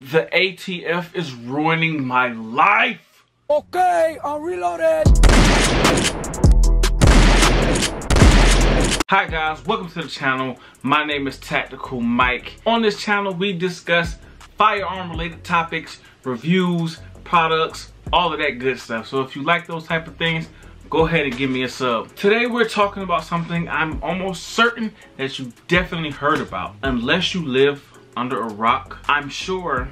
The ATF is ruining my life. Okay, I'm reloaded. Hi guys, welcome to the channel. My name is Tactical Mike. On this channel, we discuss firearm related topics, reviews, products, all of that good stuff. So if you like those type of things, go ahead and give me a sub. Today we're talking about something I'm almost certain that you definitely heard about. Unless you live under a rock, I'm sure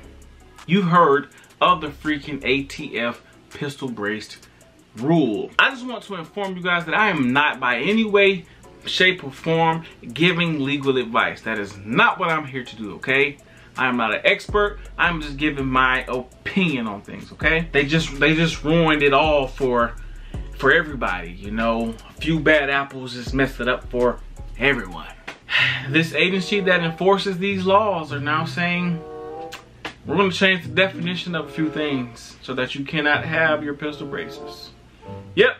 you've heard of the freaking ATF pistol braced rule. I just want to inform you guys that I am not by any way, shape, or form giving legal advice. That is not what I'm here to do, okay? I am not an expert. I'm just giving my opinion on things, okay? They just ruined it all for everybody, you know. A few bad apples just messed it up for everyone. This agency that enforces these laws are now saying we're going to change the definition of a few things so that you cannot have your pistol braces. Yep.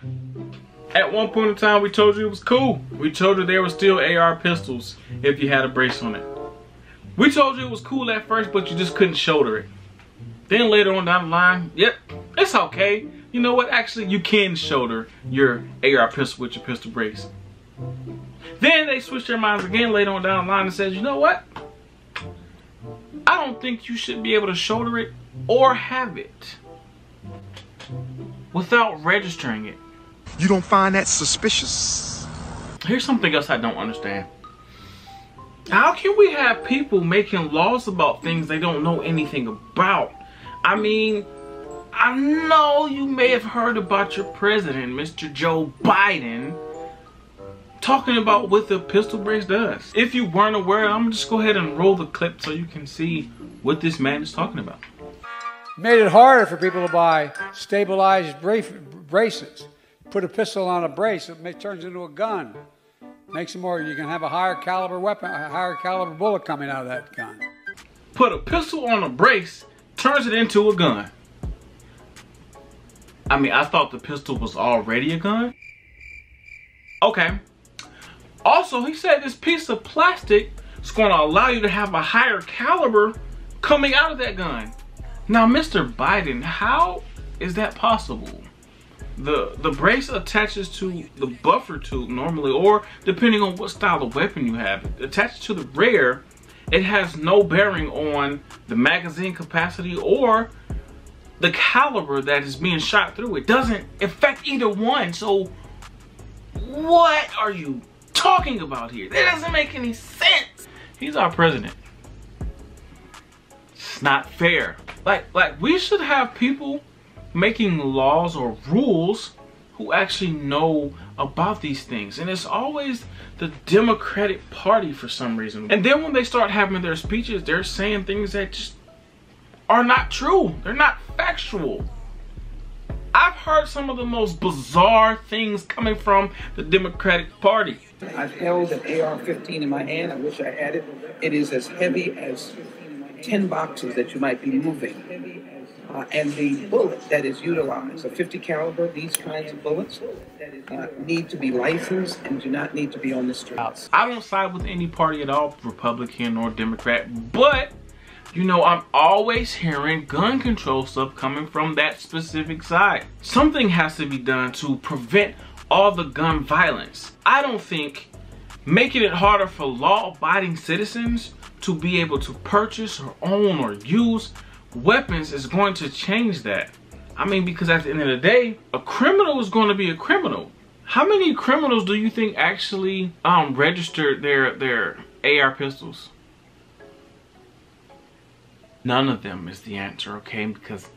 At one point in time, we told you it was cool. We told you there were still AR pistols if you had a brace on it. We told you it was cool at first, but you just couldn't shoulder it. Then later on down the line, yep, it's okay. You know what? Actually, you can shoulder your AR pistol with your pistol brace. Then they switched their minds again later on down the line and said, you know what? I don't think you should be able to shoulder it or have it without registering it. You don't find that suspicious? Here's something else I don't understand. How can we have people making laws about things they don't know anything about? I mean, I know you may have heard about your president, Mr. Joe Biden, talking about what the pistol brace does. If you weren't aware, I'm gonna just go ahead and roll the clip so you can see what this man is talking about. Made it harder for people to buy stabilized braces. Put a pistol on a brace, it turns into a gun. Makes it more, you can have a higher caliber weapon, a higher caliber bullet coming out of that gun. Put a pistol on a brace, turns it into a gun. I mean, I thought the pistol was already a gun. Okay. Also, he said this piece of plastic is going to allow you to have a higher caliber coming out of that gun. Now, Mr. Biden, how is that possible? The brace attaches to the buffer tube normally, or depending on what style of weapon you have, it attaches to the rear. It has no bearing on the magazine capacity or the caliber that is being shot through. It doesn't affect either one. So what are you talking about here? That doesn't make any sense. He's our president. It's not fair. Like we should have people making laws or rules who actually know about these things. And it's always the Democratic Party for some reason. And then when they start having their speeches, they're saying things that just are not true. They're not factual. I've heard some of the most bizarre things coming from the Democratic Party. I've held an AR-15 in my hand. I wish I had it. It is as heavy as 10 boxes that you might be moving. And the bullet that is utilized, a 50 caliber, these kinds of bullets, need to be licensed and do not need to be on the streets. I don't side with any party at all, Republican or Democrat, but you know, I'm always hearing gun control stuff coming from that specific side. Something has to be done to prevent all the gun violence. I don't think making it harder for law-abiding citizens to be able to purchase or own or use weapons is going to change that. I mean, because at the end of the day, a criminal is going to be a criminal. How many criminals do you think actually registered their AR pistols? None of them is the answer, okay? Because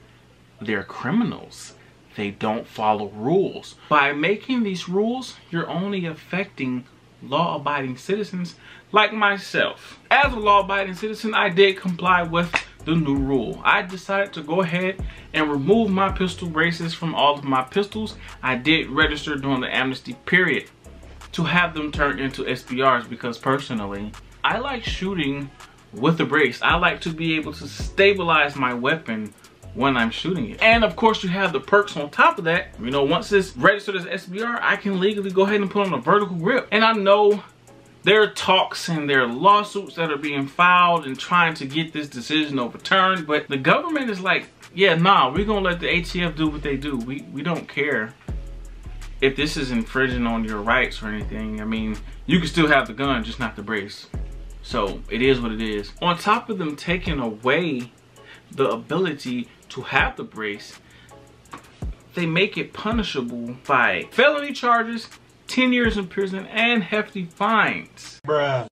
they're criminals. They don't follow rules. By making these rules, you're only affecting law-abiding citizens like myself. As a law-abiding citizen, I did comply with the new rule. I decided to go ahead and remove my pistol braces from all of my pistols. I did register during the amnesty period to have them turned into SBRs because personally, I like shooting with the brace. I like to be able to stabilize my weapon when I'm shooting it. And of course you have the perks on top of that. You know, once it's registered as SBR, I can legally go ahead and put on a vertical grip. And I know There are talks and there are lawsuits that are being filed and trying to get this decision overturned. But the government is like, yeah, nah, we're going to let the ATF do what they do. We don't care if this is infringing on your rights or anything. I mean, you can still have the gun, just not the brace. So it is what it is. On top of them taking away the ability to have the brace, they make it punishable by felony charges, 10 years in prison, and hefty fines. Bruh.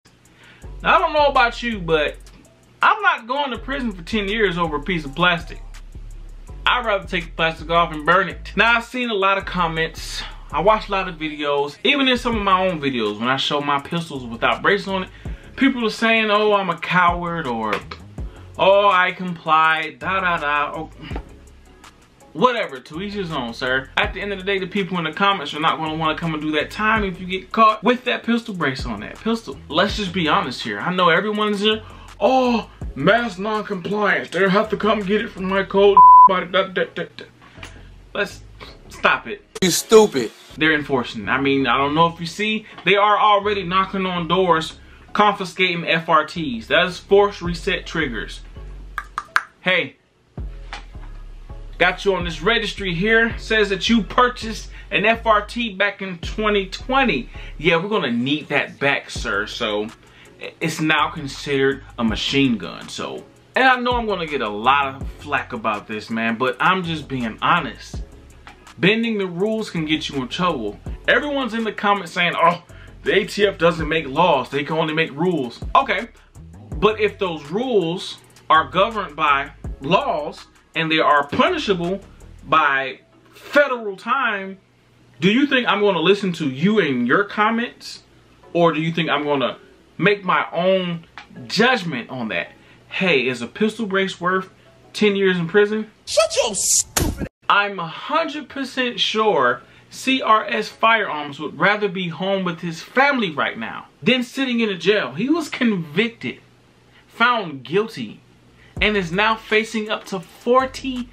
Now, I don't know about you, but I'm not going to prison for 10 years over a piece of plastic. I'd rather take the plastic off and burn it. Now, I've seen a lot of comments. I watched a lot of videos. Even in some of my own videos, when I show my pistols without braces on it, people are saying, oh, I'm a coward, or, oh, I complied, da-da-da. Oh. Whatever, to each his own, sir. At the end of the day, the people in the comments are not going to want to come and do that time if you get caught with that pistol brace on that pistol. Let's just be honest here. I know everyone's here, oh, mass non-compliance. They'll have to come get it from my cold body. Let's stop it. You stupid. They're enforcing. I mean, I don't know if you see, they are already knocking on doors, confiscating FRTs. That is force reset triggers. Hey. Got you on this registry here. Says that you purchased an FRT back in 2020. Yeah, we're gonna need that back, sir. So it's now considered a machine gun. So, and I know I'm gonna get a lot of flack about this, man, but I'm just being honest. Bending the rules can get you in trouble. Everyone's in the comments saying, oh, the ATF doesn't make laws, they can only make rules. Okay, but if those rules are governed by laws, and they are punishable by federal time, do you think I'm going to listen to you and your comments? Or do you think I'm going to make my own judgment on that? Hey, is a pistol brace worth 10 years in prison? Shut your stupid. I'm 100% sure CRS Firearms would rather be home with his family right now than sitting in a jail. He was convicted, found guilty, and is now facing up to 40+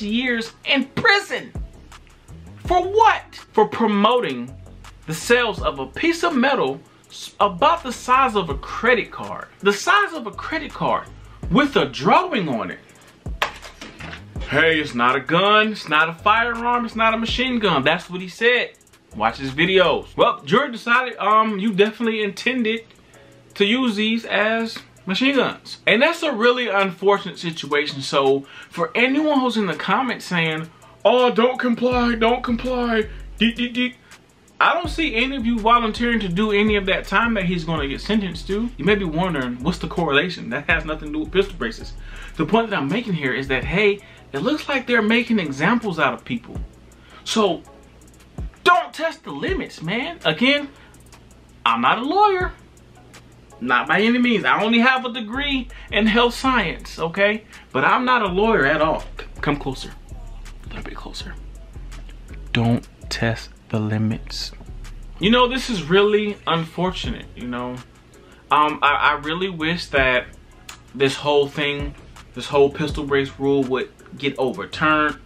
years in prison. For what? For promoting the sales of a piece of metal about the size of a credit card. The size of a credit card with a drawing on it. Hey, it's not a gun, it's not a firearm, it's not a machine gun. That's what he said. Watch his videos. Well, jury decided you definitely intended to use these as machine guns. And that's a really unfortunate situation. So for anyone who's in the comments saying, oh, don't comply, I don't see any of you volunteering to do any of that time that he's going to get sentenced to. You may be wondering, what's the correlation? That has nothing to do with pistol braces. The point that I'm making here is that, hey, it looks like they're making examples out of people. So don't test the limits, man. Again, I'm not a lawyer. Not by any means. I only have a degree in health science, okay? But I'm not a lawyer at all. Come closer. A little bit closer. Don't test the limits. You know, this is really unfortunate, you know. I really wish that this whole thing, this whole pistol brace rule would get overturned.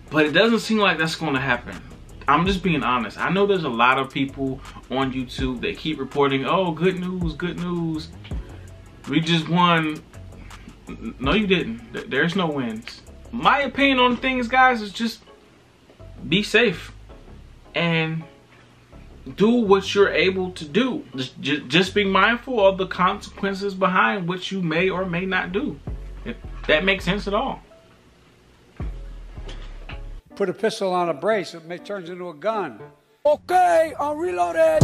But it doesn't seem like that's going to happen. I'm just being honest. I know there's a lot of people on YouTube that keep reporting, oh, good news, good news. We just won. No, you didn't. There's no wins. My opinion on things, guys, is just be safe and do what you're able to do. Just be mindful of the consequences behind what you may or may not do. If that makes sense at all. Put a pistol on a brace, it turns into a gun. Okay, I'll reload it.